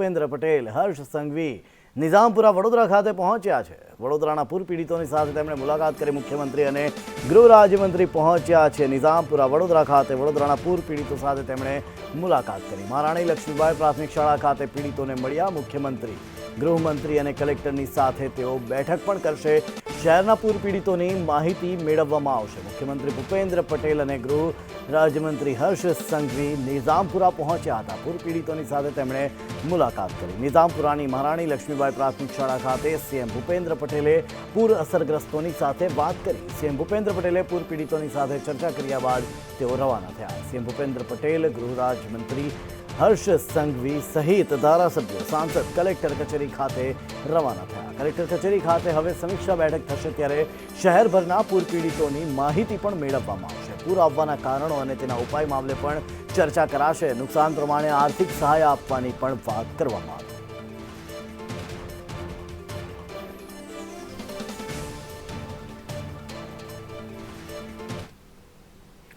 ભૂપેન્દ્ર પટેલ, હર્ષ સંઘવી નિઝામપુરા વડોદરા ખાતે પહોંચ્યા છે। વડોદરાના પૂર પીડિતોની સાથે તેમણે મુલાકાત કરી। મુખ્યમંત્રી અને ગૃહ રાજ્યમંત્રી પહોંચ્યા છે નિઝામપુરા વડોદરા ખાતે। વડોદરાના પૂર પીડિતો સાથે તેમણે મુલાકાત કરી। મહારાણી લક્ષ્મીબાઈ પ્રાથમિક શાળા ખાતે પીડિતોને મળ્યા મુખ્યમંત્રી। ગૃહમંત્રી અને કલેક્ટરની સાથે તેઓ બેઠક પણ કરશે। શહેરના પૂર પીડિતોની માહિતી મેળવવામાં આવશે। મુખ્યમંત્રી ભૂપેન્દ્ર પટેલ અને ગૃહ રાજ્યમંત્રી હર્ષ સંઘવી નિઝામપુરા પહોંચ્યા હતા। પૂર પીડિતોની સાથે તેમણે મુલાકાત કરી। નિઝામપુરાની મહારાણી લક્ષ્મીબાઈ પ્રાથમિક શાળા ખાતે સીએમ ભૂપેન્દ્ર પટેલે પૂર અસરગ્રસ્તોની સાથે વાત કરી। સીએમ ભૂપેન્દ્ર પટેલે પૂર પીડિતોની સાથે ચર્ચા કર્યા બાદ તેઓ રવાના થયા। સીએમ ભૂપેન્દ્ર પટેલ, ગૃહ રાજ્યમંત્રી હર્ષ સંઘવી સહિત ધારાસભ્યો, સાંસદ કલેક્ટર કચેરી ખાતે રવાના થયા। કલેક્ટર કચેરી ખાતે હવે સમીક્ષા બેઠક થશે, ત્યારે શહેરભરના પૂર પીડિતોની માહિતી પણ મેળવવામાં આવશે। પૂર આવવાના કારણો અને તેના ઉપાય મામલે પણ ચર્ચા કરાશે। નુકસાન પ્રમાણે આર્થિક સહાય આપવાની પણ વાત કરવામાં આવી।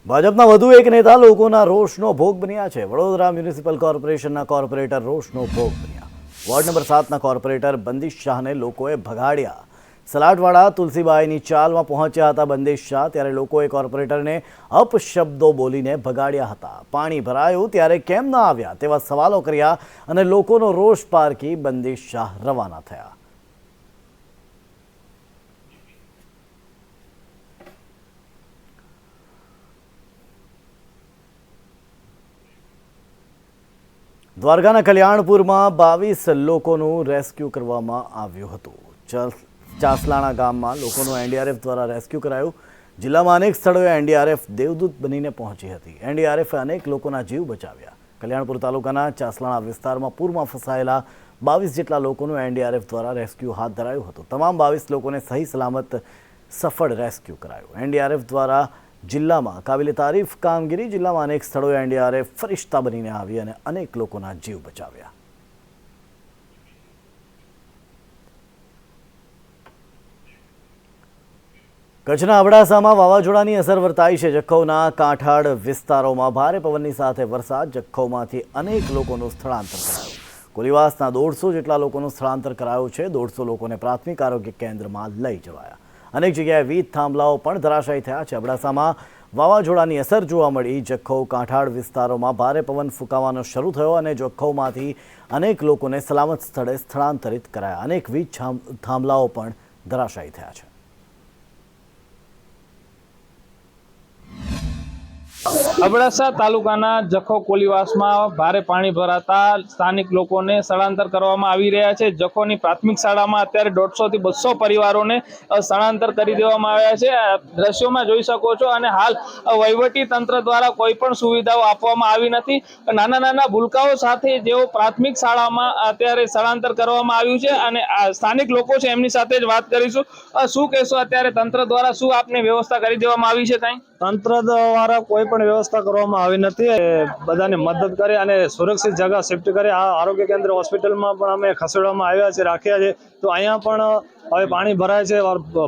ભાજપના વધુ એક નેતા લોકોના રોષનો ભોગ બન્યા છે। વડોદરા મ્યુનિસિપલ કોર્પોરેશનના કોર્પોરેટર રોષનો ભોગ બન્યા। વોર્ડ નંબર 7ના કોર્પોરેટર બંદીશ શાહને લોકોએ ભગાડ્યા। સલાટવાડા તુલસીબાઈની ચાલમાં પહોંચ્યા હતા બંદીશ શાહ, ત્યારે લોકોએ કોર્પોરેટરને અપશબ્દો બોલીને ભગાડ્યા હતા। પાણી ભરાયું ત્યારે કેમ ન આવ્યા તેવા સવાલો કર્યા અને લોકોનો રોષ પારખી બંદીશ શાહ રવાના થયા। દ્વારકાના કલ્યાણપુરમાં 22 લોકોનું રેસ્ક્યુ કરવામાં આવ્યું હતું। ચાસલાણા ગામમાં લોકોનું એનડીઆરએફ દ્વારા રેસ્ક્યુ કરાયું। જિલ્લામાં અનેક સ્થળોએ એનડીઆરએફ દેવદૂત બનીને પહોંચી હતી। એનડીઆરએફે અનેક લોકોના જીવ બચાવ્યા। કલ્યાણપુર તાલુકાના ચાસલાણા વિસ્તારમાં પૂરમાં ફસાયેલા 22 જેટલા લોકોનું એનડીઆરએફ દ્વારા રેસ્ક્યુ હાથ ધરાયું હતું। તમામ 22 લોકોને સહી સલામત સફળ રેસ્ક્યુ કરાયું। એનડીઆરએફ દ્વારા જિલ્લામાં કાબિલે તારીફ કામગીરી। જિલ્લામાં અનેક સ્થળોએ એનડીઆરએફ ફરિશ્તા બનીને આવી અને અનેક લોકોના જીવ બચાવ્યા। કચ્છના અબડાસામાં વાવાઝોડાની અસર વર્તાઈ છે। જખૌના કાંઠાળ વિસ્તારોમાં ભારે પવનની સાથે વરસાદ। જખૌમાંથી અનેક લોકોનું સ્થળાંતર કરાયું। કોલીવાસના 150 જેટલા લોકોનું સ્થળાંતર કરાયું છે। 150 લોકોને પ્રાથમિક આરોગ્ય કેન્દ્રમાં લઈ જવાયા। અનેક જગ્યાએ વીજ થાંભલાઓ પણ ધરાશાયી થયા છે। અબડાસામાં વાવાઝોડાની અસર જોવા મળી। જખૌ કાંઠાળ વિસ્તારોમાં ભારે પવન ફૂંકાવાનો શરૂ થયો અને જખૌમાંથી અનેક લોકોને સલામત સ્થળે સ્થળાંતરિત કરાયા। અનેક વીજ થાંભલાઓ પણ ધરાશાયી થયા છે। અબડાસા તાલુકાના જખૌ કોલીવાસમાં ભારે પાણી ભરાતા સ્થાનિક લોકોને સ્થળાંતર કરવામાં આવી રહ્યા છે। જખૌની પ્રાથમિક શાળામાં અત્યારે 150 થી 200 પરિવારોને સ્થળાંતર કરી દેવામાં આવ્યા છે। દ્રશ્યોમાં જોઈ શકો છો અને હાલ વહીવટી તંત્ર દ્વારા કોઈ પણ સુવિધાઓ આપવામાં આવી નથી। નાના નાના ભૂલકાઓ સાથે જેઓ પ્રાથમિક શાળામાં અત્યારે સ્થળાંતર કરવામાં આવ્યું છે અને સ્થાનિક લોકો છે એમની સાથે જ વાત કરીશું। શું કહેશો, અત્યારે તંત્ર દ્વારા શું આપને વ્યવસ્થા કરી દેવામાં આવી છે? કાંઈ તંત્ર દ્વારા કોઈ પણ વ્યવસ્થા કરવામાં આવી નથી। બધાને મદદ કરી અને સુરક્ષિત જગ્યા શિફ્ટ કરી આ આરોગ્ય કેન્દ્ર હોસ્પિટલમાં પણ અમે ખસેડવામાં આવ્યા છે, રાખ્યા છે। તો અહીંયા પણ હવે પાણી ભરાય છે,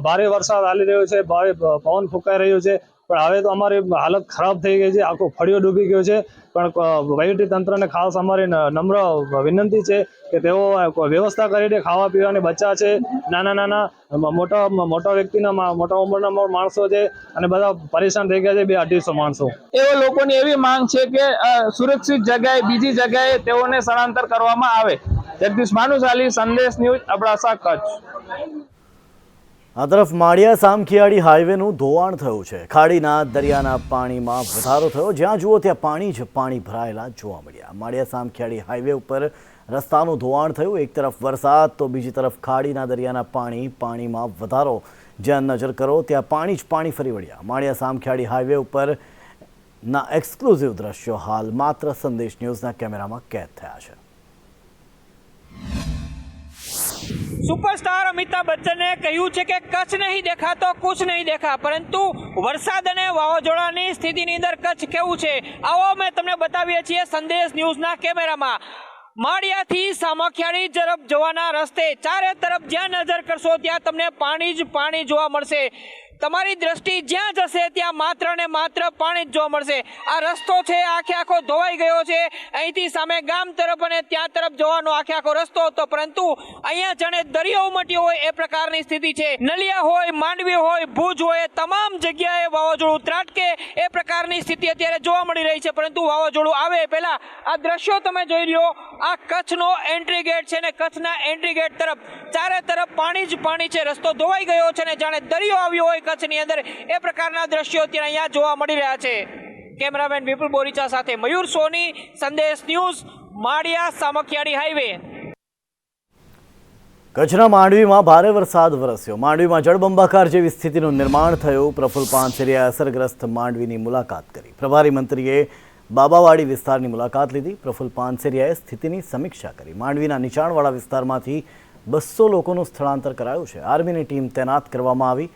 ભારે વરસાદ ચાલી રહ્યો છે, ભારે પવન ફૂંકાઈ રહ્યું છે, પણ હવે તો અમારી હાલત ખરાબ થઈ ગઈ છે। આખો ફળિયો ડૂબી ગયો છે। પણ વહીવટી તંત્રને ખાસ અમારી નમ્ર વિનંતી છે કે તેઓ વ્યવસ્થા કરી દે। ખાવા પીવાની બચા છે, નાના નાના મોટા વ્યક્તિના મોટા ઉંમરના માણસો છે અને બધા પરેશાન થઈ ગયા છે। 200-250 માણસો। એવા લોકોની એવી માંગ છે કે સુરક્ષિત જગ્યાએ બીજી જગ્યાએ તેઓને સ્થળાંતર કરવામાં આવે। જગદીશ ભાનુશાલી, સંદેશ ન્યૂઝ, અબડાસા, કચ્છ। આ તરફ માળિયા સામખિયાળી હાઈવેનું ધોવાણ થયું છે। ખાડીના દરિયાના પાણીમાં વધારો થયો। જ્યાં જુઓ ત્યાં પાણી જ પાણી ભરાયેલા જોવા મળ્યા। માળિયા સામખિયાળી હાઈવે ઉપર રસ્તાનું ધોવાણ થયું। એક તરફ વરસાદ તો બીજી તરફ ખાડીના દરિયાના પાણીમાં વધારો। જ્યાં નજર કરો ત્યાં પાણી જ પાણી ફરી વળ્યા। માળિયા સામખિયાળી હાઈવે ઉપરના એક્સક્લુઝિવ દ્રશ્યો હાલ માત્ર સંદેશ ન્યૂઝના કેમેરામાં કેદ થયા છે। સુપરસ્ટાર અમિતાભ બચ્ચને કહ્યું છે કે કચ્છ નહીં દેખા તો કુછ નહીં દેખા, પરંતુ વરસાદ અને વાવાઝોડાની સ્થિતિની અંદર કચ્છ કેવું છે આવો અમે તમને બતાવીએ છીએ સંદેશ ન્યૂઝના કેમેરામાં। માળિયાથી સામખિયાળી તરફ જવાના રસ્તે ચારે તરફ જ્યાં નજર કરશો ત્યાં તમને પાણી જ પાણી જોવા મળશે। તમારી દ્રષ્ટિ જ્યાં જશે ત્યાં માત્ર ને માત્ર પાણી જ જોવા મળશે. આ રસ્તો છે આખે આખો ધોવાઈ ગયો છે. અહીંથી સામે ગામ તરફ અને ત્યાં તરફ જવાનો આખે આખો રસ્તો હતો, પરંતુ અહીંયા જાણે દરિયો ઉમટ્યો હોય એ પ્રકારની સ્થિતિ છે. નલિયા હોય, માંડવી હોય, ભુજ હોય, તમામ જગ્યાએ વાવાઝોડું ત્રાટકે એ પ્રકારની સ્થિતિ અત્યારે જોવા મળી રહી છે. પરંતુ વાવાઝોડું આવે પહેલા આ દ્રશ્યો તમે જોઈ લ્યો. આ કચ્છનો એન્ટ્રી ગેટ છે ને કચ્છના એન્ટ્રી ગેટ તરફ ચારે તરફ પાણી જ પાણી છે. રસ્તો ધોવાઈ ગયો છે ને જાણે દરિયો આવ્યો હોય કચ્છની અંદર એ પ્રકારના દ્રશ્યો અત્યારે અહીંયા જોવા મળી રહ્યા છે. કેમેરામેન વિપુલ બોરીચા સાથે મયુર સોની, સંદેશ ન્યૂઝ, માળિયા સામખિયાળી હાઈવે. કચ્છના માંડવીમાં ભારે વરસાદ વરસ્યો. માંડવીમાં જળબંબાકાર જેવી સ્થિતિનું નિર્માણ થયું. પ્રફુલ્લ પાનસેરિયાએ અસરગ્રસ્ત માંડવીની મુલાકાત કરી. પ્રભારી મંત્રીએ બાબાવાડી વિસ્તારની મુલાકાત લીધી. પ્રફુલ્લ પાનસેરિયાએ સ્થિતિની સમીક્ષા કરી. માંડવીના નીચાણવાળા વિસ્તારમાંથી 200 લોકોનું સ્થળાંતર કરાયું છે. આર્મીની ટીમ તૈનાત કરવામાં આવી.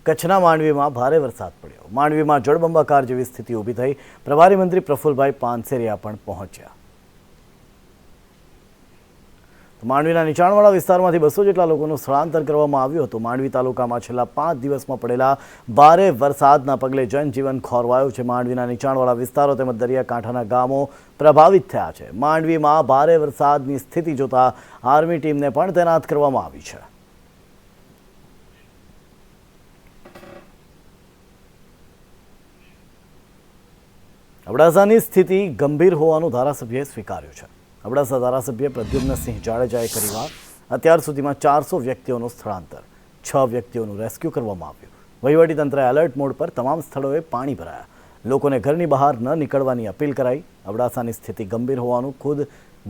કચ્છના માંડવીમાં ભારે વરસાદ પડ્યો. માંડવીમાં જળબંબાકાર જેવી સ્થિતિ ઊભી થઈ. પ્રભારી મંત્રી પ્રફુલ્લભાઈ પાનસેરિયા પણ પહોંચ્યા. માંડવીના નીચાણવાળા વિસ્તારમાંથી 200 જેટલા લોકોનું સ્થળાંતર કરવામાં આવ્યું હતું. માંડવી તાલુકામાં છેલ્લા 5 દિવસમાં પડેલા ભારે વરસાદના પગલે જનજીવન ખોરવાયું છે. માંડવીના નીચાણવાળા વિસ્તારો તેમજ દરિયાકાંઠાના ગામો પ્રભાવિત થયા છે. માંડવીમાં ભારે વરસાદની સ્થિતિ જોતા આર્મી ટીમને પણ તૈનાત કરવામાં આવી છે. અબડાસાની સ્થિતિ ગંભીર હોવાનું ધારાસભ્યએ સ્વીકાર્યું છે. અબડાસા ધારાસભ્ય પ્રદ્યુમ્નસિંહ જાડેજાએ કરી વાત. અત્યાર સુધીમાં 400 વ્યક્તિઓનું સ્થળાંતર, 6 વ્યક્તિઓનું રેસ્ક્યુ કરવામાં આવ્યું. વહીવટીતંત્રે એલર્ટ મોડ પર તમામ સ્થળોએ પાણી ભરાયા. લોકોને ઘરની બહાર ન નીકળવાની અપીલ કરાઈ. અબડાસાની સ્થિતિ ગંભીર હોવાનું ખુદ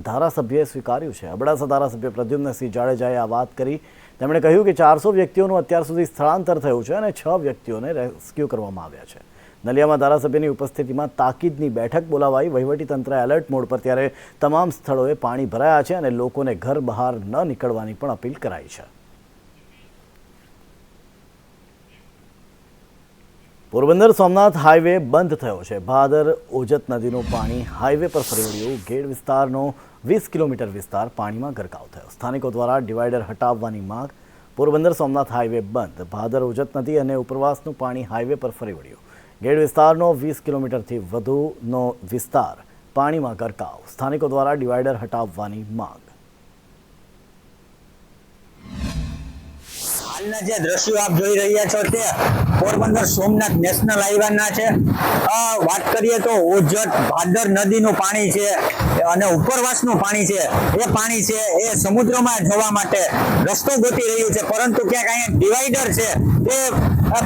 ધારાસભ્યએ સ્વીકાર્યું છે. અબડાસા ધારાસભ્ય પ્રદ્યુમ્નસિંહ જાડેજાએ આ વાત કરી. તેમણે કહ્યું કે 400 વ્યક્તિઓનું અત્યાર સુધી સ્થળાંતર થયું છે અને 6 વ્યક્તિઓને રેસ્ક્યુ કરવામાં આવ્યા છે. નલિયામાં ધારાસભ્યની ઉપસ્થિતિમાં તાકીદની બેઠક બોલાવાઈ. વહીવટીતંત્ર એલર્ટ મોડ પર ત્યારે તમામ સ્થળોએ પાણી ભરાયા છે અને લોકોને ઘર બહાર ન નીકળવાની પણ અપીલ કરાઈ છે. પોરબંદર સોમનાથ હાઈવે બંધ થયો છે. ભાદર ઓજત નદીનું પાણી હાઈવે પર ફરી વળ્યું. ગેડ વિસ્તારનો 20 કિલોમીટર વિસ્તાર પાણીમાં ગરકાવ થયો. સ્થાનિકો દ્વારા ડિવાઈડર હટાવવાની માંગ. પોરબંદર સોમનાથ હાઈવે બંધ. ભાદર ઓજત નદી અને ઉપરવાસનું પાણી હાઈવે પર ફરી વળ્યું. ગેડ વિસ્તારનો 20 કિલોમીટરથી વધુનો વિસ્તાર પાણીમાં ગરકાવ. સ્થાનિકો દ્વારા ડિવાઈડર હટાવવાની માંગ. હાલના જે દ્રશ્યો આપ જોઈ રહ્યા છો તે પોરબંદર સોમનાથ નેશનલ હાઈવેના છે. વાત કરીએ તો ઓજત ભાદર નદીનું પાણી છે અને ઉપરવાસનું પાણી છે. એ પાણી છે એ સમુદ્રમાં જવા માટે રસ્તો ગોતી રહ્યું છે, પરંતુ ક્યાંક અહીંયા ડિવાઈડર છે તે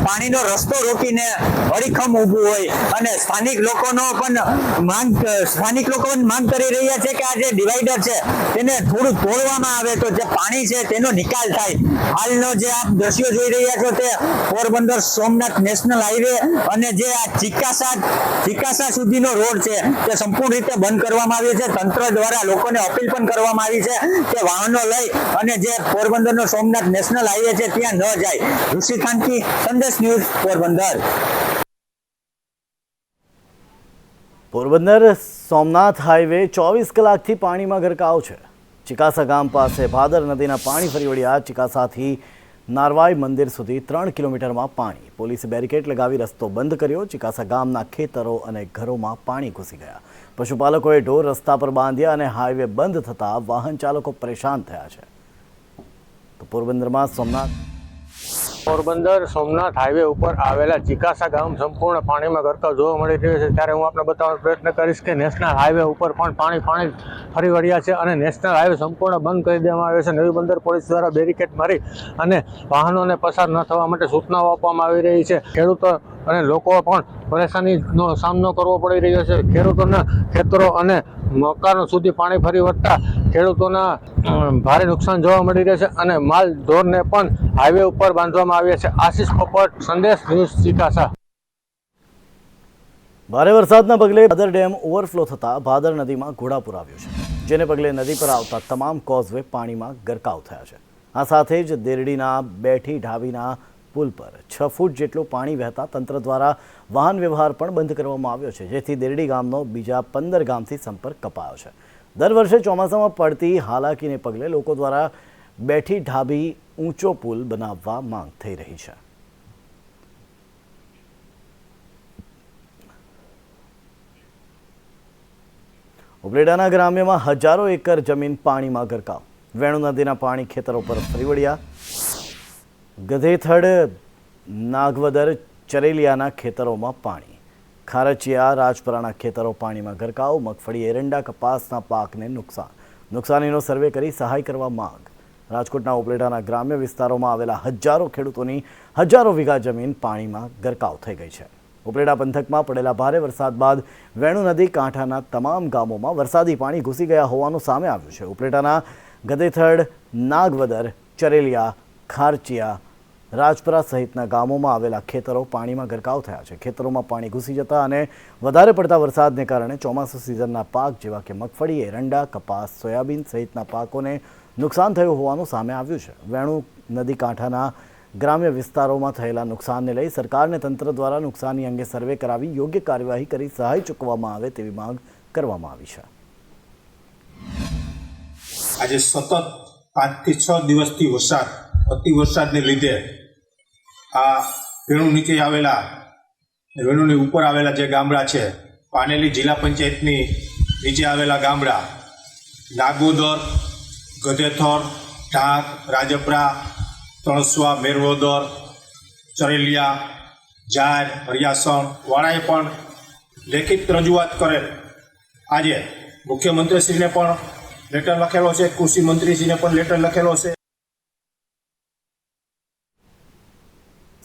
પાણીનો રસ્તો રોકીને અડીખમ ઊભું હોય અને સ્થાનિક લોકો પણ માંગ કરી રહ્યા છે કે આ જે ડિવાઈડર છે તેને થોડું તોડવામાં આવે તો જે પાણી છે તેનો નિકાલ થાય. હાલનો જે આપ દ્રશ્યો જોઈ રહ્યા છો તે પોરબંદર સોમનાથ નેશનલ હાઈવે અને જે આ ચિકાસા સુધીનો રોડ છે તે સંપૂર્ણ રીતે બંધ કરવામાં આવ્યો છે. તંત્ર દ્વારા લોકોને અપીલ પણ કરવામાં આવી છે કે વાહનો લઈ અને જે પોરબંદરનો સોમનાથ નેશનલ હાઈવે છે ત્યાં ન જાય. ઋષિ ખાનકી, સંદેશ ન્યૂઝ, પોરબંદર. પોરબંદર સોમનાથ હાઈવે 24 કલાકથી પાણીમાં ગરકાવ છે. ચિકાસા ગામ પાસે ભાદર નદીના પાણી ફરી વળ્યા. ચિકાસાથી નારવાઈ મંદિર સુધી 3 કિલોમીટરમાં પાણી. પોલીસે બેરિકેડ લગાવી રસ્તો બંધ કર્યો. ચિકાસા ગામના ખેતરો અને ઘરોમાં પાણી ઘૂસી ગયા. પશુપાલકોએ ઢોર રસ્તા પર બાંધ્યા અને હાઈવે બંધ થતાં વાહન ચાલકો પરેશાન થયા છે. તો પોરબંદરમાં પોરબંદર સોમનાથ હાઈવે ઉપર આવેલા ચિકાસા ગામ સંપૂર્ણ પાણીમાં ગરકાવ જોવા મળી રહ્યું છે. ત્યારે હું આપને બતાવવાનો પ્રયત્ન કરીશ કે નેશનલ હાઈવે ઉપર પણ પાણી ફરી વળ્યા છે અને નેશનલ હાઈવે સંપૂર્ણ બંધ કરી દેવામાં આવ્યો છે. નવી બંદર પોલીસ દ્વારા બેરિકેડ મારી અને વાહનોને પસાર ન થવા માટે સૂચનાઓ આપવામાં આવી રહી છે. ખેડૂતો અને લોકો પણ પરેશાનીનો સામનો કરવો પડી રહ્યો છે. ખેડૂતોના ખેતરો અને મકાનો સુધી પાણી ફરી વળતા ખેડૂતોના ભારે નુકસાન જોવા મળી રહ્યું છે અને માલ ઢોરને પણ હાઈવે ઉપર બાંધવામાં આવ્યા છે. આશિષ પોપટ, સંદેશ ન્યૂઝ, ચિકાસા. ભારે વરસાદના પગલે ભાદર ડેમ ઓવરફ્લો થતાં ભાદર નદીમાં ઘોડાપૂર આવ્યું છે, જેને પગલે નદી પર આવતા તમામ કોઝવે પાણીમાં ગરકાવ થયા છે. આ સાથે જ દેરડીના બેઠી ઢાબીના પુલ પર 6 ફૂટ જેટલું પાણી વહેતા તંત્ર દ્વારા વાહન વ્યવહાર પણ બંધ કરવામાં આવ્યો છે, જેથી દેરડી ગામનો બીજા 15 ગામથી સંપર્ક કપાયો છે. દર વર્ષે ચોમાસામાં પડતી હાલાકીને પગલે લોકો દ્વારા બેઠી ઢાબી ઊંચો પુલ બનાવવા માંગ થઈ રહી છે. ઉપલેટાના ગ્રામ્યમાં હજારો એકર જમીન પાણીમાં ગરકાવ. વેણુ નદીના પાણી ખેતરો પર ફરી વળ્યા. ગધેથડ, નાગવદર, ચરેલિયાના ખેતરોમાં પાણી. ખારચિયા, રાજપરાના ખેતરો પાણીમાં ગરકાવ. મગફળી, એરંડા, કપાસના પાકને નુકસાનીનો સર્વે કરી સહાય કરવા માંગ. રાજકોટના ઉપલેટાના ગ્રામ્ય વિસ્તારોમાં આવેલા હજારો ખેડૂતોની હજારો વીઘા જમીન પાણીમાં ગરકાવ થઈ ગઈ છે. ઉપલેટા પંથકમાં પડેલા ભારે વરસાદ બાદ વેણુ નદી કાંઠાના તમામ ગામોમાં વરસાદી પાણી ઘૂસી ગયા હોવાનું સામે આવ્યું છે. ઉપલેટાના ગધેથડ, નાગવદર, ચરેલિયા, ખારચિયા, રાજપરા સહિતના ગામોમાં આવેલા ખેતરો પાણીમાં ગરકાવ થયા છે. ખેતરોમાં પાણી ઘૂસી જતા અને વધારે પડતા વરસાદને કારણે ચોમાસુ સિઝનના પાક જેવા કે મગફળી, એરંડા, કપાસ, સોયાબીન સહિતના પાકોને નુકસાન થયું હોવાનું સામે આવ્યું છે. વેણુ નદી કાંઠાના ગ્રામ્ય વિસ્તારોમાં થયેલા નુકસાનને લઈ સરકારને તંત્ર દ્વારા નુકસાની અંગે સર્વે કરાવી યોગ્ય કાર્યવાહી કરી સહાય ચૂકવવામાં આવે તેવી માંગ કરવામાં આવી છે. આજે સતત 5 થી 6 દિવસથી વરસાદ, અતિ વરસાદને લીધે આ વેણુ નીચે આવેલા, વેણુની ઉપર આવેલા જે ગામડા છે, પાનેલી જિલ્લા પંચાયતની નીચે આવેલા ગામડા નાગોદર, ગધેથર, ઢાક, રાજપરા, તણસવા, મેરવોદર, ચરેલિયા, જાર, હરિયાસણ વાળાએ પણ લેખિત રજૂઆત કરેલ. આજે મુખ્યમંત્રીશ્રીને પણ લેટર લખેલો છે, કૃષિ મંત્રીશ્રીને પણ લેટર લખેલો છે.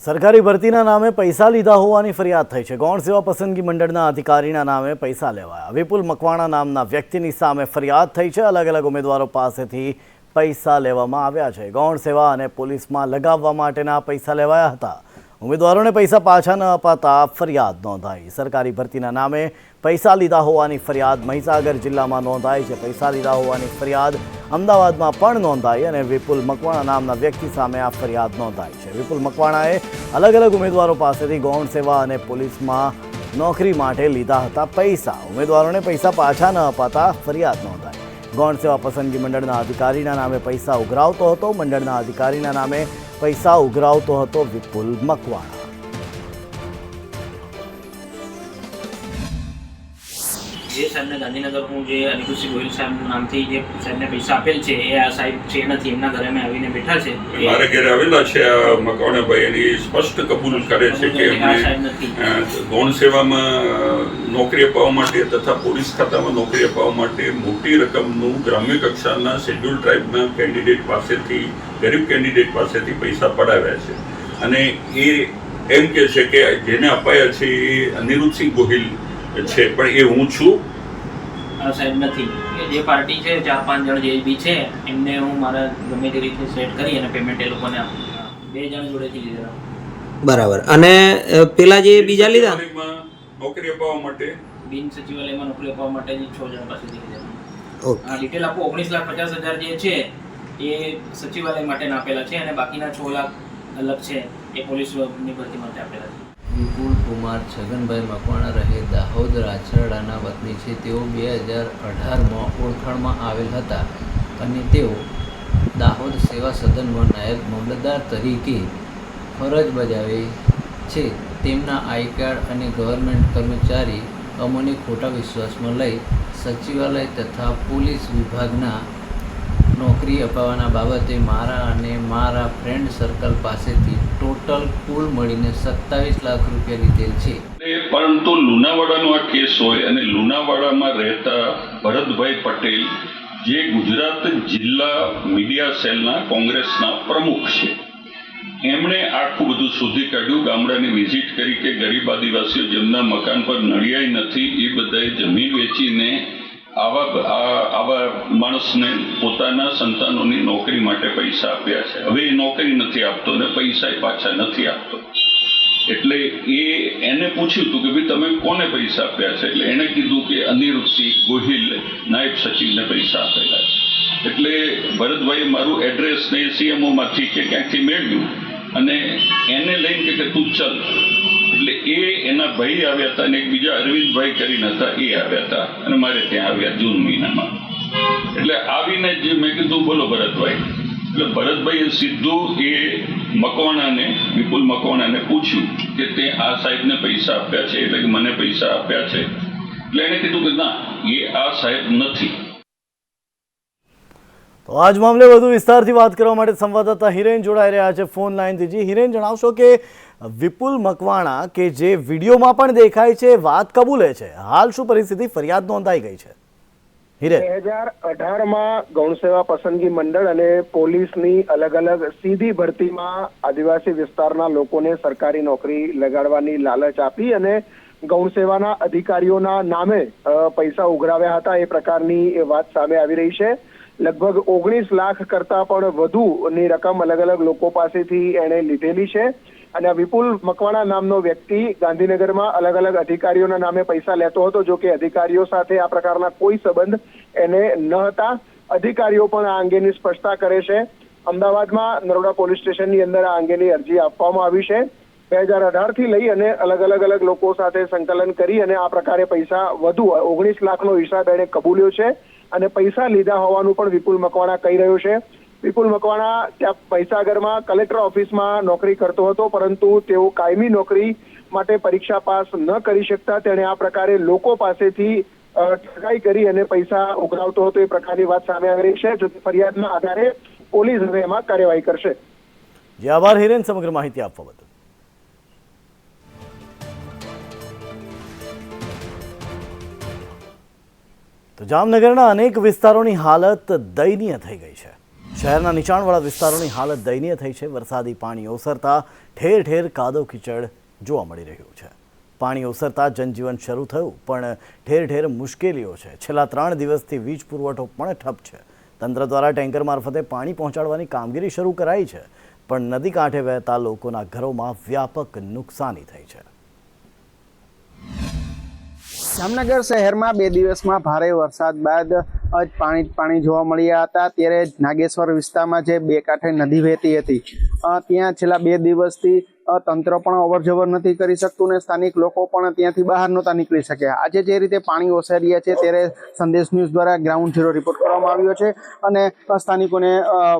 સરકારી ભરતીના નામે પૈસા લીધા હોવાની ફરિયાદ થઈ છે. ગૌણ સેવા પસંદગી મંડળના અધિકારીના નામે પૈસા લેવાયા. વિપુલ મકવાણા નામના વ્યક્તિની સામે ફરિયાદ થઈ છે. અલગ અલગ ઉમેદવારો પાસેથી પૈસા લેવામાં આવ્યા છે. ગૌણ સેવા અને પોલીસમાં લગાવવા માટેના પૈસા લેવાયા હતા. ઉમેદવારોને પૈસા પાછા ન અપાતા ફરિયાદ નોંધાઈ. સરકારી ભરતીના નામે પૈસા લીધા હોવાની ફરિયાદ મહીસાગર જિલ્લામાં નોંધાઈ છે. પૈસા લીધા હોવાની ફરિયાદ અમદાવાદમાં પણ નોંધાઈ અને વિપુલ મકવાણા નામના વ્યક્તિ સામે આ ફરિયાદ નોંધાઈ છે. વિપુલ મકવાણાએ અલગ અલગ ઉમેદવારો પાસેથી ગૌણ સેવા અને પોલીસમાં નોકરી માટે લીધા હતા પૈસા. ઉમેદવારોને પૈસા પાછા ન અપાતા ફરિયાદ નોંધાઈ. ગૌણ સેવા પસંદગી મંડળના અધિકારીના નામે પૈસા ઉઘરાવતો હતો. મંડળના અધિકારીના નામે પૈસા ઉઘરાવતો હતો વિપુલ મકવાણા. જે સાહેબને ગાંધીનગર હું જે અનિરુદ્ધસિંહ ગોહિલ સાહેબ નામથી જે સાહેબને પૈસા આપેલ છે એ આ સાહેબ છે નથી, એમના ઘરે અમે આવીને બેઠા છે. મારે ઘરે આવેલા છે આ મકવાણાભાઈ, એની સ્પષ્ટ કબૂલ કરે છે કે એમણે ગૌણ સેવામાં નોકરી અપાવવા માટે તથા પોલીસ ખાતામાં નોકરી અપાવવા માટે મોટી રકમનું ગ્રામ્ય કક્ષાના શેડ્યુલ ટ્રાઇબના કેન્ડિડેટ પાસેથી, ગરીબ કેન્ડિડેટ પાસેથી પૈસા પડાવ્યા છે. અને એ એમ કહે છે કે જેને અપાયા છે એ અનિરુદ્ધસિંહ ગોહિલ છે, પણ એ હું છું સાહેબ નથી. જે પાર્ટી છે 4-5 જણ જે બી છે એમને હું મારા ગમે તે રીતે સેટ કરી અને પેમેન્ટ એ લોકોને 2 જણ જોડેથી લીધેલા. બરાબર. અને પેલા જે બીજા લીધા નોકરી અપાવવા માટે, બિન સચિવાલયમાં નોકરી અપાવવા માટે 6 જણ પાસેથી લીધેલા. ઓકે. આ ડિટેલ આપો. 19,50,000 જે છે એ સચિવાલય માટે આપેલા છે અને બાકીના 6 લાખ અલગ છે એ પોલીસની ભરતી માટે આપેલા છે. વિપુલ કુમાર છગનભાઈ મકવાણા રહે દાહોદ રાછરડાના વતની છે. તેઓ 2018માં ઓળખાણમાં આવેલ હતા અને તેઓ દાહોદ સેવા સદનમાં નાયબ મામલતદાર તરીકે ફરજ બજાવે છે. તેમના આઈ કાર્ડ અને ગવર્મેન્ટ કર્મચારી અમોને ખોટા વિશ્વાસમાં લઈ સચિવાલય તથા પોલીસ વિભાગના નોકરી અપાવવાના બાબતે મારા અને મારા ફ્રેન્ડ સર્કલ પાસેથી ટોટલ કુલ મળીને 27 લાખ રૂપિયા લીધેલ છે. પરંતુ લુણાવાડાનો આ કેસ હોય અને લુણાવાડામાં રહેતા ભરતભાઈ પટેલ જે ગુજરાત જિલ્લા મીડિયા સેલના કોંગ્રેસના પ્રમુખ છે, એમણે આખું બધું શોધી કાઢ્યું. ગામડાની વિઝિટ કરી કે ગરીબ આદિવાસીઓ જેમના મકાન પર નળિયાઈ નથી એ બધાએ જમીન વેચીને આવા માણસને પોતાના સંતાનોની નોકરી માટે પૈસા આપ્યા છે. હવે એ નોકરી નથી આપતો ને પૈસા પાછા નથી આપતો. એટલે એને પૂછ્યું હતું કે ભાઈ તમે કોને પૈસા આપ્યા છે? એટલે એણે કીધું કે અનિરુદ્ધસિંહ ગોહિલ નાયબ સચિવને પૈસા આપેલા છે. એટલે ભરતભાઈએ મારું એડ્રેસ ને સીએમઓમાંથી કે ક્યાંકથી મેળવ્યું અને એને લઈને કે તું ચલ. એટલે એના ભાઈ આવ્યા હતા અને એક બીજા અરવિંદભાઈ કરીને હતા, એ આવ્યા હતા અને મારે ત્યાં આવ્યા જૂન મહિનામાં. એટલે આવીને જે મેં કીધું બોલો ભરતભાઈ. એટલે ભરતભાઈએ સીધું એ મકવાણાને, વિપુલ મકવાણાને પૂછ્યું કે તે આ સાહેબને પૈસા આપ્યા છે? એટલે કે મને પૈસા આપ્યા છે. એટલે એણે કીધું કે ના, એ આ સાહેબ નથી. તો આજ મામલે વધુ વિસ્તારથી વાત કરવા માટે સંવાદદાતા હિરેન જોડાઈ રહ્યા છે ફોન લાઈનથી. જી હિરેન, જણાવશો કે વિપુલ મકવાણા કે જે વિડીયોમાં પણ દેખાય છે વાત કબૂલે છે, હાલ શું પરિસ્થિતિ, ફરિયાદ નોંધાઈ ગઈ છે? હિરેન, 2018માં ગૌણ સેવા પસંદગી મંડળ અને પોલીસની અલગ અલગ સીધી ભરતીમાં આદિવાસી વિસ્તારના લોકોને સરકારી નોકરી લગાડવાની લાલચ આપી અને ગૌણ સેવાના અધિકારીઓના નામે પૈસા ઉઘરાવ્યા હતા, એ પ્રકારની વાત સામે આવી રહી છે. લગભગ 19 લાખ કરતા પણ વધુની રકમ અલગ અલગ લોકો પાસેથી એણે લીધેલી છે. અને આ વિપુલ મકવાણા નામનો વ્યક્તિ ગાંધીનગરમાં અલગ અલગ અધિકારીઓના નામે પૈસા લેતો હતો. જો કે અધિકારીઓ સાથે આ પ્રકારના કોઈ સંબંધ એને ન હતા. અધિકારીઓ પણ આ અંગેની સ્પષ્ટતા કરે છે. અમદાવાદમાં નરોડા પોલીસ સ્ટેશનની અંદર આ અંગેની અરજી આપવામાં આવી છે. 2018 થી લઈ અને અલગ અલગ લોકો સાથે સંકલન કરી અને આ પ્રકારે પૈસા વધુ 19 લાખનો હિસાબ એણે કબૂલ્યો છે અને પૈસા લીધા હોવાનું પણ વિપુલ મકવાણા કહી રહ્યો છે. વિપુલ મકવાણા ત્યાં મહીસાગરમાં કલેક્ટર ઓફિસમાં નોકરી કરતો હતો, પરંતુ તેઓ કાયમી નોકરી માટે પરીક્ષા પાસ ન કરી શકતા તેણે આ પ્રકારે લોકો પાસેથી ઠગાઈ કરી અને પૈસા ઉઘરાવતો હતો, એ પ્રકારની વાત સામે આવી રહી છે. જો ફરિયાદના આધારે પોલીસ હવે એમાં કાર્યવાહી કરશે. જી આભાર હિરેન સમગ્ર માહિતી આપવા બદલ. તો જામનગરના અનેક વિસ્તારોની હાલત દયનીય થઈ ગઈ છે. શહેરના નીચાણવાળા વિસ્તારોની હાલત દયનીય થઈ છે. વરસાદી પાણી ઓસરતા ઠેર ઠેર કાદવ કીચડ જોવા મળી રહ્યું છે. પાણી ઓસરતા જનજીવન શરૂ થયું, પણ ઠેર ઠેર મુશ્કેલીઓ છે. છેલ્લા 3 દિવસથી વીજ પુરવઠો પણ ઠપ છે. તંત્ર દ્વારા ટેન્કર મારફતે પાણી પહોંચાડવાની કામગીરી શરૂ કરાઈ છે, પણ નદી કાંઠે વહેતા લોકોના ઘરોમાં વ્યાપક નુકસાની થઈ છે. જામનગર શહેરમાં 2 દિવસમાં ભારે વરસાદ બાદ પાણી જોવા મળ્યા હતા. ત્યારે નાગેશ્વર વિસ્તારમાં જે 2 કાંઠે નદી વહેતી હતી, ત્યાં છેલ્લા 2 દિવસથી તંત્ર પણ અવરજવર નથી કરી શકતું ને સ્થાનિક લોકો પણ ત્યાંથી બહાર નહોતા નીકળી શક્યા. આજે જે રીતે પાણી ઓસર્યા છે ત્યારે સંદેશ ન્યૂઝ દ્વારા ગ્રાઉન્ડ ઝીરો રિપોર્ટ કરવામાં આવ્યો છે અને સ્થાનિકોને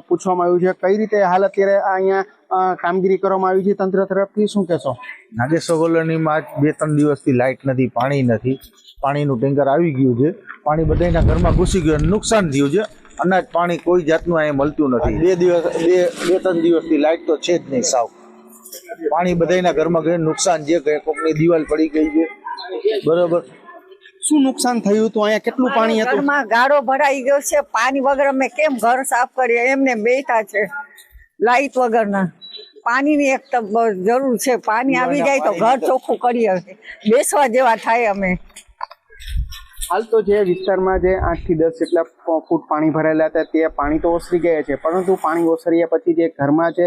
પૂછવામાં આવ્યું છે કઈ રીતે હાલ અત્યારે અહીંયા કામગીરી કરવામાં આવી છે તંત્ર તરફથી. શું કહેશો? નાગેશ્વર કોલોનીમાં 2-3 દિવસથી લાઇટ નથી, પાણી નથી. પાણીનું ટેન્કર આવી ગયું છે, પાણી બધાના ઘરમાં ઘૂસી ગયું અને નુકસાન થયું છે. અનાજ પાણી કોઈ જાતનું અહીંયા મળતું નથી. 2-3 દિવસથી લાઇટ તો છે જ નહીં સાવ. પાણી બધાના ઘરમાં ગયું, નુકસાન જે કોકની દિવાલ પડી ગઈ છે. બરોબર. શું નુકસાન થયું હતું? અહીંયા કેટલું પાણી હતું? ઘરમાં ગાળો ભરાઈ ગયો છે. પાણી વગર અમે કેમ ઘર સાફ કરીએ, એમને બેઠા છે લાઈટ વગરના. પાણીની એક તો જરૂર છે. પાણી આવી જાય તો ઘર ચોખ્ખું કરીએ, બેસવા જેવા થાય. અમે હાલ તો જે વિસ્તારમાં જે 8 થી 10 જેટલા ફૂટ પાણી ભરાયેલા હતા તે પાણી તો ઓસરી ગયા છે, પરંતુ પાણી ઓસર્યા પછી જે ઘરમાં જે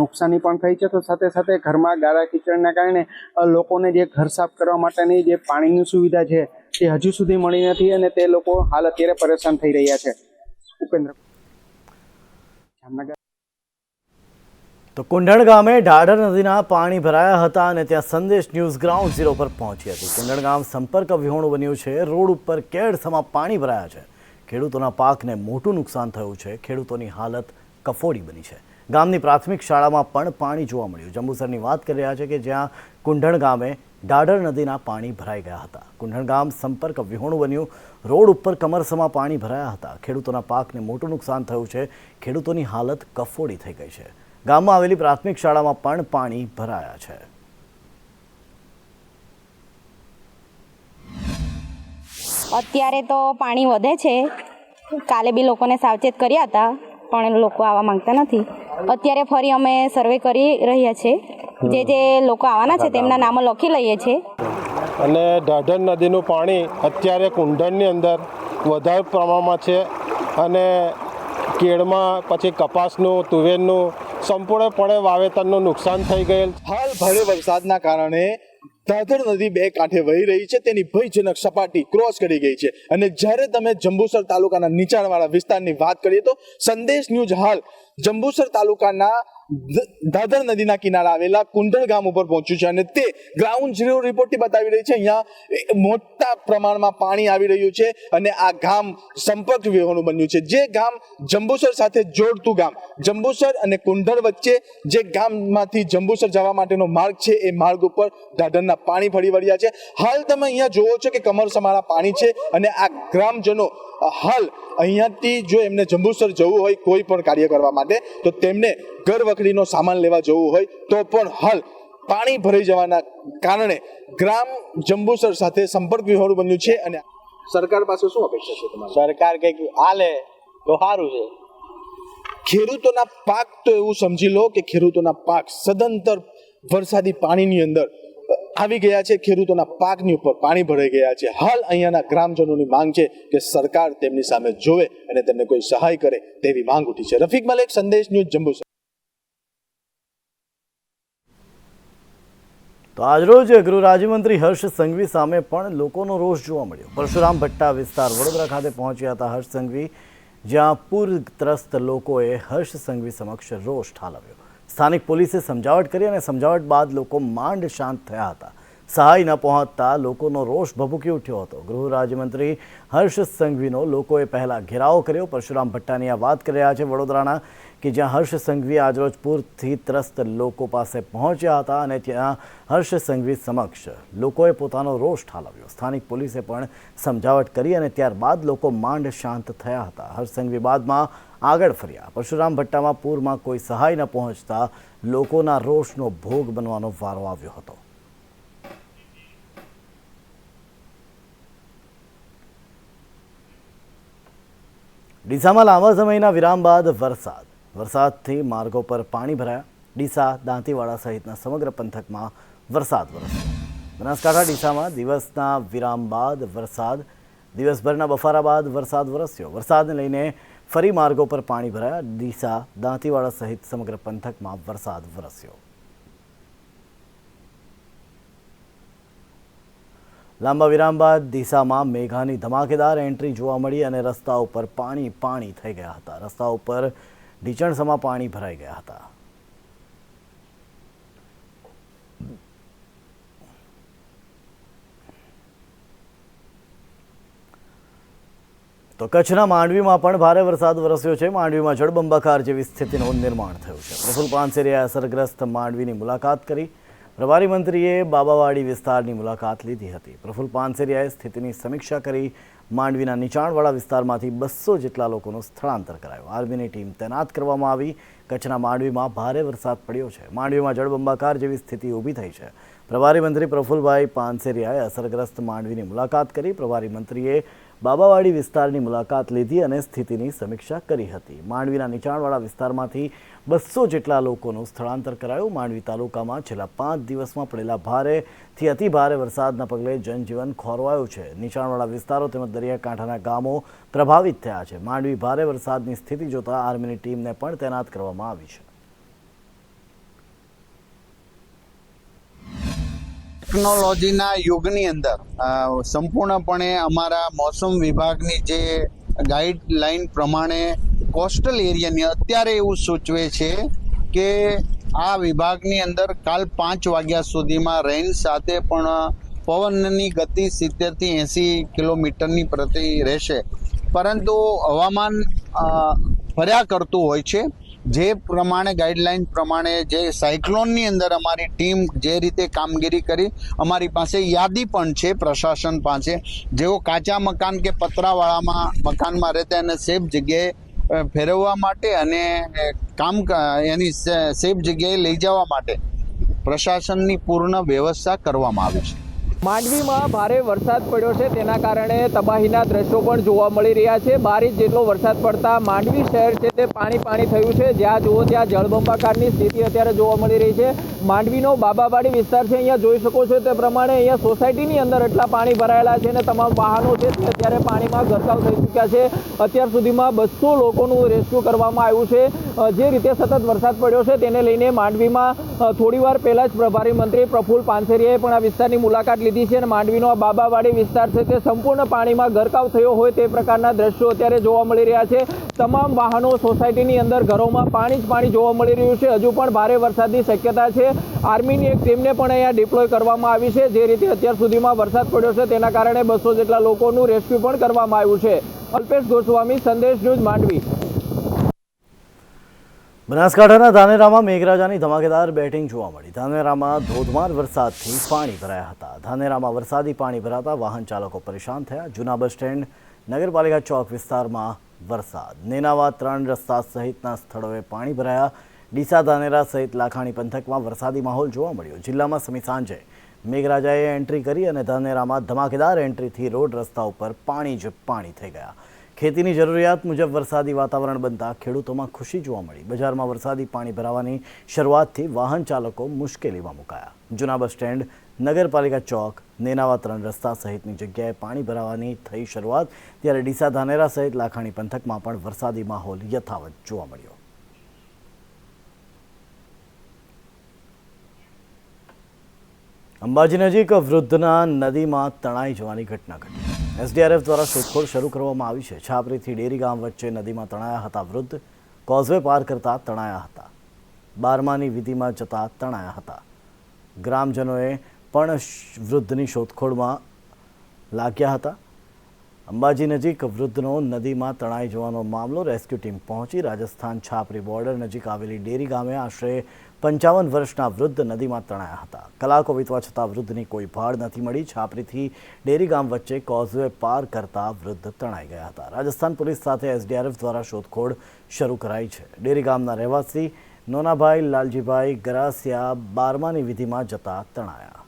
નુકસાની પણ થઈ છે, તો સાથે સાથે ઘરમાં ગાળા કીચડના કારણે લોકોને જે ઘર સાફ કરવા માટેની જે પાણીની સુવિધા છે તે હજુ સુધી મળી નથી અને તે લોકો હાલ અત્યારે પરેશાન થઈ રહ્યા છે. ઉપેન્દ્ર, જામનગર. તો કુંઢણ ગામે ઢાઢર નદીના પાણી ભરાયા હતા અને ત્યાં સંદેશ ન્યૂઝ ગ્રાઉન્ડ ઝીરો પર પહોંચી હતી. કુંઢણ ગામ સંપર્ક વિહોણું બન્યું છે. રોડ ઉપર કેડસમાં પાણી ભરાયા છે. ખેડૂતોના પાકને મોટું નુકસાન થયું છે. ખેડૂતોની હાલત કફોડી બની છે. ગામની પ્રાથમિક શાળામાં પણ પાણી જોવા મળ્યું. જંબુસરની વાત કરી રહ્યા છે કે જ્યાં કુંઢણ ગામે ઢાઢર નદીના પાણી ભરાઈ ગયા હતા. કુંઢણ ગામ સંપર્ક વિહોણું બન્યું. રોડ ઉપર કમરસમાં પાણી ભરાયા હતા. ખેડૂતોના પાકને મોટું નુકસાન થયું છે. ખેડૂતોની હાલત કફોડી થઈ ગઈ છે. ગામમાં આવેલી પ્રાથમિક શાળામાં પણ પાણી ભરાયા છે. અત્યારે તો પાણી વધે છે. કાલે બી લોકોને સાવચેત કર્યા હતા, પણ લોકો આવવા માંગતા નથી. અત્યારે ફરી અમે સર્વે કરી રહ્યા છીએ. જે લોકો આવવાના છે તેમના નામો લખી લઈએ છીએ. અને ઢાઢર નદીનું પાણી અત્યારે કુંઢણની અંદર વધારે પ્રમાણમાં છે અને કેળમાં પછી કપાસનું, તુવેરનું સંપૂર્ણપણે વાવેતરનું નુકસાન થઈ ગયેલ. હાલ ભારે વરસાદના કારણે ઢાઢર નદી 2 કાંઠે વહી રહી છે. તેની ભયજનક સપાટી ક્રોસ કરી ગઈ છે. અને જ્યારે તમે જંબુસર તાલુકાના નીચાણવાળા વિસ્તારની વાત કરીએ તો સંદેશ ન્યૂઝ હાલ જંબુસર તાલુકાના દાદર નદીના કિનારે આવેલા કુંડળ ગામ ઉપર પહોંચ્યું છે અને તે ગ્રાઉન્ડ ઝીરો રિપોર્ટથી બતાવી રહી છે અહીંયા મોટા પ્રમાણમાં પાણી આવી રહ્યું છે અને આ ગામ સંપર્ક વિહોણું બન્યું છે. જે ગામ જંબુસર સાથે જોડતું ગામ, જંબુસર અને કુંડળ વચ્ચે જે ગામમાંથી જંબુસર જવા માટેનો માર્ગ છે એ માર્ગ ઉપર દાદરના પાણી ફરી વળ્યા છે. હાલ તમે અહીંયા જોવો છો કે કમર સમારા પાણી છે અને આ ગ્રામજનો હાલ અહીંયાથી જો એમને જંબુસર જવું હોય કોઈ પણ કાર્ય કરવા માટે તો તેમને ઘર વખરીનો સામાન લેવા જવું હોય તો પણ હાલ પાણી ભરાઈ જવાના કારણે ગ્રામ જંબુસર સાથે સંપર્ક વિહોણું બન્યું છે. અને સરકાર પાસે શું અપેક્ષા છે તમારી? સરકાર કંઈક આલે તો સારું છે. ખેડૂતોના પાક તો એવું સમજી લો કે ખેડૂતોના પાક સદંતર વરસાદી પાણીની અંદર આવી ગયા છે. ખેડૂતોના પાકની ઉપર પાણી ભરાઈ ગયા છે. હાલ અહીંયાના ગ્રામજનોની માંગ છે કે સરકાર તેમની સામે જોવે અને તેમને કોઈ સહાય કરે તેવી માંગ ઉઠી છે. રફીક મલેક, સંદેશ ન્યૂઝ, જંબુસર. તો આજરોજ ગૃહ રાજ્યમંત્રી હર્ષ સંઘવી સામે પણ લોકોનો રોષ જોવા મળ્યો. પરશુરામ ભટ્ટા વિસ્તાર વડોદરા ખાતે પહોંચ્યા હતા હર્ષ સંઘવી, જ્યાં પૂરગ્રસ્ત લોકોએ હર્ષ સંઘવી સમક્ષ રોષ ઠાલવ્યો. સ્થાનિક પોલીસે સમજાવટ કરી અને સમજાવટ બાદ લોકો માંડ શાંત થયા હતા. સહાય ન પહોંચતા લોકોનો રોષ ભભૂકી ઉઠ્યો હતો. ગૃહ રાજ્યમંત્રી હર્ષ સંઘવીનો લોકોએ પહેલા ઘેરાવ કર્યો. પરશુરામ ભટ્ટાની આ વાત કરી રહ્યા છે વડોદરાના, કે જ્યાં હર્ષ સંઘવી આજરોજ પૂરથી ત્રસ્ત લોકો પાસે પહોંચ્યા હતા અને ત્યાં હર્ષ સંઘવી સમક્ષ લોકોએ પોતાનો રોષ ઠાલવ્યો. સ્થાનિક પોલીસે પણ સમજાવટ કરી અને ત્યારબાદ લોકો માંડ શાંત થયા હતા. હર્ષ સંઘવી બાદમાં આગળ ફર્યા. પરશુરામ ભટ્ટામાં પૂરમાં કોઈ સહાય ન પહોંચતા લોકોના રોષનો ભોગ બનવાનો વારો આવ્યો હતો. ડીસામાં લાંબા સમયના વિરામ બાદ વરસાદથી માર્ગો પર પાણી ભરાયા. ડીસા, દાંતીવાડા સહિતના સમગ્ર પંથકમાં વરસાદ વરસ્યો. બનાસકાંઠા ડીસામાં દિવસના વિરામ બાદ દિવસભરના બફારા બાદ વરસાદ વરસ્યો. વરસાદને લઈને ફરી માર્ગો પર પાણી ભરાયા. ડીસા, દાંતીવાડા સહિત સમગ્ર પંથકમાં વરસાદ વરસ્યો. લાંબા વિરામ બાદ ડીસામાં મેઘાની ધમાકેદાર એન્ટ્રી જોવા મળી અને રસ્તા ઉપર પાણી થઈ ગયા હતા. રસ્તા ઉપર ઢીચણસમાં પાણી ભરાઈ ગયા હતા. તો કચ્છના માંડવીમાં પણ ભારે વરસાદ વરસ્યો છે. માંડવીમાં જળબંબાકાર જેવી સ્થિતિનું નિર્માણ થયું છે. પ્રફુલ પાનસેરિયાએ અસરગ્રસ્ત માંડવીની મુલાકાત કરી. પ્રભારી મંત્રીએ બાબાવાડી વિસ્તારની મુલાકાત લીધી હતી. પ્રફુલ પાનસેરિયાએ સ્થિતિની સમીક્ષા કરી. માંડવીના નીચાણવાળા વિસ્તારમાંથી 200 જેટલા લોકોનું સ્થળાંતર કરાયું. આર્મીની ટીમ તૈનાત કરવામાં આવી. કચ્છના માંડવીમાં ભારે વરસાદ પડ્યો છે. માંડવીમાં જળબંબાકાર જેવી સ્થિતિ ઊભી થઈ છે. પ્રભારી મંત્રી પ્રફુલભાઈ પાનસેરિયાએ અસરગ્રસ્ત માંડવીની મુલાકાત કરી. પ્રભારી મંત્રીએ બાબાવાડી વિસ્તારની મુલાકાત લીધી અને સ્થિતિની સમીક્ષા કરી હતી. માંડવીના નીચાણવાળા વિસ્તારમાંથી 200 જેટલા લોકોનું સ્થળાંતર કરાયું. માંડવી તાલુકામાં છેલ્લા 5 દિવસમાં પડેલા ભારેથી અતિભારે વરસાદના પગલે જનજીવન ખોરવાયું છે. નીચાણવાળા વિસ્તારો તેમજ દરિયાકાંઠાના ગામો પ્રભાવિત થયા છે. માંડવી ભારે વરસાદની સ્થિતિ જોતા આર્મીની ટીમને પણ તૈનાત કરવામાં આવી છે. ટેકનોલોજીના યુગની અંદર સંપૂર્ણપણે અમારા મોસમ વિભાગની જે ગાઈડલાઈન પ્રમાણે કોસ્ટલ એરિયાની અત્યારે એવું સૂચવે છે કે આ વિભાગની અંદર કાલ 5 વાગ્યા સુધીમાં રેન સાથે પણ પવનની ગતિ 70થી 80 કિલોમીટરની પ્રતિ રહેશે. પરંતુ હવામાન ફર્યા કરતું હોય છે. જે પ્રમાણે ગાઈડલાઈન પ્રમાણે જે સાયક્લોનની અંદર અમારી ટીમ જે રીતે કામગીરી કરી, અમારી પાસે યાદી પણ છે પ્રશાસન પાસે. જેઓ કાચા મકાન કે પતરાવાળામાં મકાનમાં રહેતા એને સેફ જગ્યાએ ફેરવવા માટે અને એની સેફ જગ્યાએ લઈ જવા માટે પ્રશાસનની પૂર્ણ વ્યવસ્થા કરવામાં આવી છે. માંડવીમાં ભારે વરસાદ પડ્યો છે, તેના કારણે તબાહીના દ્રશ્યો પણ જોવા મળી રહ્યા છે. 12 ઇંચ જેટલો વરસાદ પડતા માંડવી શહેર છે તે પાણી થયું છે. જ્યાં જુઓ ત્યાં જળબંબાકારની સ્થિતિ અત્યારે જોવા મળી રહી છે. માંડવીનો બાબાવાડી વિસ્તાર છે. અહીંયા જોઈ શકો છો તે પ્રમાણે અહીંયા સોસાયટીની અંદર એટલા પાણી ભરાયેલા છે અને તમામ વાહનો છે તે અત્યારે પાણીમાં ગરકાવ થઈ ચૂક્યા છે. અત્યાર સુધીમાં 200 લોકોનું રેસ્ક્યુ કરવામાં આવ્યું છે. જે રીતે સતત વરસાદ પડ્યો છે તેને લઈને માંડવીમાં થોડીવાર પહેલાં જ પ્રભારી મંત્રી પ્રફુલ પાનસેરિયાએ પણ આ વિસ્તારની મુલાકાત લીધી લીધી છે અને માંડવીનો આ બાબાવાડી વિસ્તાર છે તે સંપૂર્ણ પાણીમાં ગરકાવ થયો હોય તે પ્રકારના દ્રશ્યો અત્યારે જોવા મળી રહ્યા છે. તમામ વાહનો સોસાયટીની અંદર ઘરોમાં પાણી જ પાણી જોવા મળી રહ્યું છે. હજુ પણ ભારે વરસાદની શક્યતા છે. આર્મીની એક ટીમને પણ અહીંયા ડિપ્લોય કરવામાં આવી છે. જે રીતે અત્યાર સુધીમાં વરસાદ પડ્યો છે તેના કારણે 200 જેટલા લોકોનું રેસ્ક્યુ પણ કરવામાં આવ્યું છે. અલ્પેશ ગોસ્વામી, સંદેશ ન્યૂઝ, માંડવી. બનાસકાંઠાના ધાનેરામાં મેઘરાજાની ધમાકેદાર બેટિંગ જોવા મળી. ધાનેરામાં ધોધમાર વરસાદથી પાણી ભરાયા હતા. ધાનેરામાં વરસાદી પાણી ભરાતા વાહન ચાલકો પરેશાન થયા. જૂના બસ સ્ટેન્ડ, નગરપાલિકા ચોક વિસ્તારમાં વરસાદ. નેનાવા 3 રસ્તા સહિતના સ્થળોએ પાણી ભરાયા. ડીસા, ધાનેરા સહિત લાખાણી પંથકમાં વરસાદી માહોલ જોવા મળ્યો. જિલ્લામાં સમી સાંજે મેઘરાજાએ એન્ટ્રી કરી અને ધાનેરામાં ધમાકેદાર એન્ટ્રીથી રોડ રસ્તા ઉપર પાણી જ પાણી થઈ ગયા. ખેતીની જરૂરિયાત મુજબ વરસાદી વાતાવરણ બનતા ખેડૂતોમાં ખુશી જોવા મળી. બજારમાં વરસાદી પાણી ભરાવાની શરૂઆતથી વાહન ચાલકો મુશ્કેલીમાં મુકાયા. જૂના બસ સ્ટેન્ડ, નગરપાલિકા ચોક, નેનાવા 3 રસ્તા સહિતની જગ્યાએ પાણી ભરાવાની થઈ શરૂઆત. ત્યારે ડીસા, ધાનેરા સહિત લાખાણી પંથકમાં પણ વરસાદી માહોલ યથાવત જોવા મળ્યો. અંબાજી નજીક વૃદ્ધના નદીમાં તણાઈ જવાની ઘટના ઘટી. એસડીઆરએફ દ્વારા શોધખોળ શરૂ કરવામાં આવી છે. છાપરીથી ડેરી ગામ વચ્ચે નદીમાં તણાયા હતા વૃદ્ધ. કોઝવે પાર કરતા તણાયા હતા. 12માની વિધિમાં જતા તણાયા હતા. ગ્રામજનોએ પણ વૃદ્ધની શોધખોળમાં લાગ્યા હતા. અંબાજી નજીક વૃદ્ધનો નદીમાં તણાઈ જવાનો મામલો. રેસ્ક્યુ ટીમ પહોંચી. રાજસ્થાન છાપરી બોર્ડર નજીક આવેલી ડેરી ગામે આશરે 55 વર્ષના વૃદ્ધ નદીમાં તણાયા હતા. કલાકો વીતવા છતાં વૃદ્ધની કોઈ ભાળ નથી મળી. છાપરીથી ડેરી ગામ વચ્ચે કોઝવે પાર કરતા વૃદ્ધ તણાઈ ગયા હતા. રાજસ્થાન પોલીસ સાથે એસડીઆરએફ દ્વારા શોધખોળ શરૂ કરાઈ છે. ડેરી ગામના રહેવાસી નોનાભાઈ લાલજીભાઈ ગરાસિયા 12માની વિધિમાં જતા તણાયા.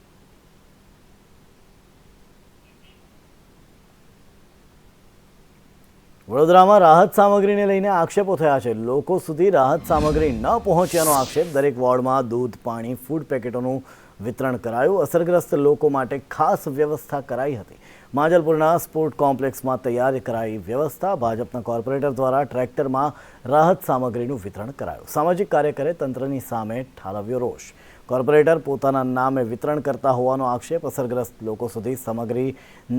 વડોદરામાં રાહત સામગ્રીને લઈને આક્ષેપો થયા છે. લોકો સુધી રાહત સામગ્રી ન પહોંચ્યાનો આક્ષેપ. દરેક વોર્ડમાં દૂધ, પાણી, ફૂડ પેકેટોનું વિતરણ કરાયું. અસરગ્રસ્ત લોકો માટે ખાસ વ્યવસ્થા કરાઈ હતી. માંજલપુરના સ્પોર્ટ કોમ્પ્લેક્સમાં તૈયાર કરાઈ વ્યવસ્થા. ભાજપના કોર્પોરેટર દ્વારા ટ્રેક્ટરમાં રાહત સામગ્રીનું વિતરણ કરાયું. સામાજિક કાર્યકરે તંત્રની સામે ઠાલવ્યો રોષ. કોર્પોરેટર પોતાના નામે વિતરણ કરતા હોવાનો આક્ષેપ. અસરગ્રસ્ત લોકો સુધી સામગ્રી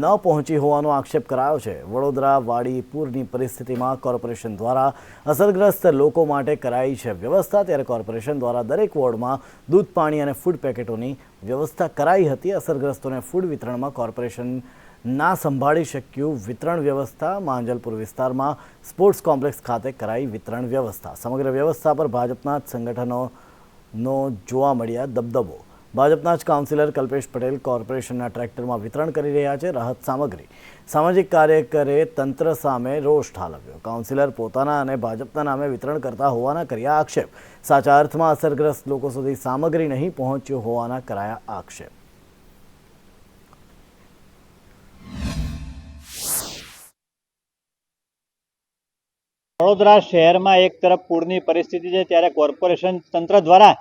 ન પહોંચી હોવાનો આક્ષેપ કરાયો છે. વડોદરા વાડી પૂરની પરિસ્થિતિમાં કોર્પોરેશન દ્વારા અસરગ્રસ્ત લોકો માટે કરાઈ છે વ્યવસ્થા. ત્યારે કોર્પોરેશન દ્વારા દરેક વોર્ડમાં દૂધ, પાણી અને ફૂડ પેકેટોની વ્યવસ્થા કરાઈ હતી. અસરગ્રસ્તોને ફૂડ વિતરણમાં કોર્પોરેશન ના સંભાળી શક્યું વિતરણ વ્યવસ્થા. માંજલપુર વિસ્તારમાં સ્પોર્ટ્સ કોમ્પ્લેક્સ ખાતે કરાઈ વિતરણ વ્યવસ્થા. સમગ્ર વ્યવસ્થા પર ભાજપના જ સંગઠનો જોવા મળ્યા દબદબો. ભાજપના જ કાઉન્સિલર કલ્પેશ પટેલ કોર્પોરેશનના ટ્રેક્ટરમાં વિતરણ કરી રહ્યા છે રાહત સામગ્રી. સામાજિક કાર્યકરે તંત્ર સામે રોષ ઠાલવ્યો. કાઉન્સિલર પોતાના અને ભાજપના નામે વિતરણ કરતા હોવાના કર્યા આક્ષેપ. સાચા અર્થમાં અસરગ્રસ્ત લોકો સુધી સામગ્રી નહીં પહોંચ્યો હોવાના કરાયા આક્ષેપ. વડોદરા શહેરમાં એક તરફ પૂરની પરિસ્થિતિ છે, ત્યારે કોર્પોરેશન તંત્ર દ્વારા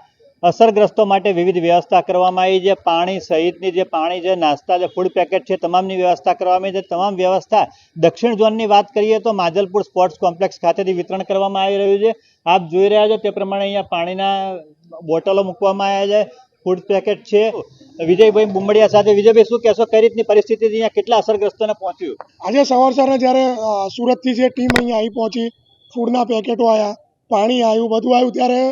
અસરગ્રસ્તો માટે વિવિધ વ્યવસ્થા કરવામાં આવી છે. પાણી સહિતની જે પાણી છે, નાસ્તા છે, ફૂડ પેકેટ છે, તમામની વ્યવસ્થા કરવામાં આવી છે. તમામ વ્યવસ્થા દક્ષિણ ઝોનની વાત કરીએ તો માંજલપુર સ્પોર્ટ્સ કોમ્પ્લેક્સ ખાતેથી વિતરણ કરવામાં આવી રહ્યું છે. આપ જોઈ રહ્યા છો તે પ્રમાણે અહીંયા પાણીના બોટલો મૂકવામાં આવ્યા છે, ફૂડ પેકેટ છે. વિજયભાઈ બુંબડિયા સાથે. વિજયભાઈ, શું કહેશો, કઈ રીતની પરિસ્થિતિ અહીંયા કેટલા અસરગ્રસ્તોને પહોંચ્યું? આજે સવારે જ્યારે સુરતથી જે ટીમ અહીંયા આવી પહોંચી, ફૂડના પેકેટો આવ્યા, પાણી આવ્યું, બધું આવ્યું, ત્યારે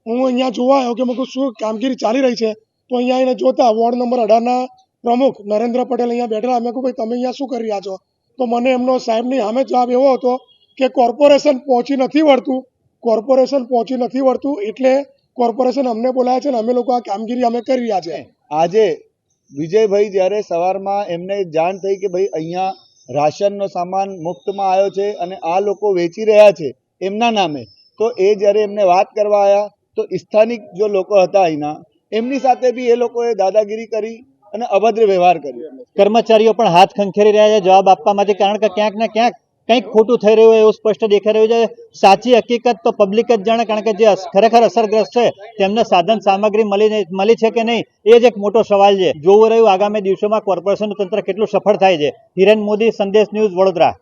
હું અહીંયા જોવા આવ્યો કે મેં શું કામગીરી ચાલી રહી છે. તો અહીંયા આવીને જોતા વોર્ડ નંબર 18ના પ્રમુખ નરેન્દ્ર પટેલ અહીંયા બેઠેલા. મેં કહ્યું ભાઈ તમે અહીંયા શું કરી રહ્યા છો? તો મને એમનો સાહેબની સામે જવાબ એવો હતો કે કોર્પોરેશન પહોંચી નથી વળતું એટલે કોર્પોરેશન અમને બોલાયા છે ને અમે લોકો આ કામગીરી અમે કરી રહ્યા છે. આજે વિજયભાઈ જ્યારે સવારમાં એમને જાણ થઈ કે ભાઈ અહીંયા રાશનનો સામાન મુફ્તમાં આવ્યો છે અને આ લોકો વેચી રહ્યા છે એમના નામે, તો એ જ્યારે એમને વાત કરવા આવ્યા તો સ્થાનિક જો લોકો હતા અહીંના એમની સાથે બી એ લોકોએ દાદાગીરી કરી અને અભદ્ર વ્યવહાર કર્યો. કર્મચારીઓ પણ હાથ ખંખેરી રહ્યા છે જવાબ આપવામાંથી, કારણ કે ક્યાંક ને ક્યાંક કંઈક ખોટું થઈ રહ્યું હોય એવું સ્પષ્ટ દેખાઈ રહ્યું છે. સાચી હકીકત તો પબ્લિક જ જાણે, કારણ કે જે ખરેખર અસરગ્રસ્ત છે તેમને સાધન સામગ્રી મળી છે કે નહીં એ જ એક મોટો સવાલ છે. જોવું રહ્યું આગામી દિવસોમાં કોર્પોરેશનનું તંત્ર કેટલું સફળ થાય છે. હિરેન મોદી, સંદેશ ન્યૂઝ, વડોદરા.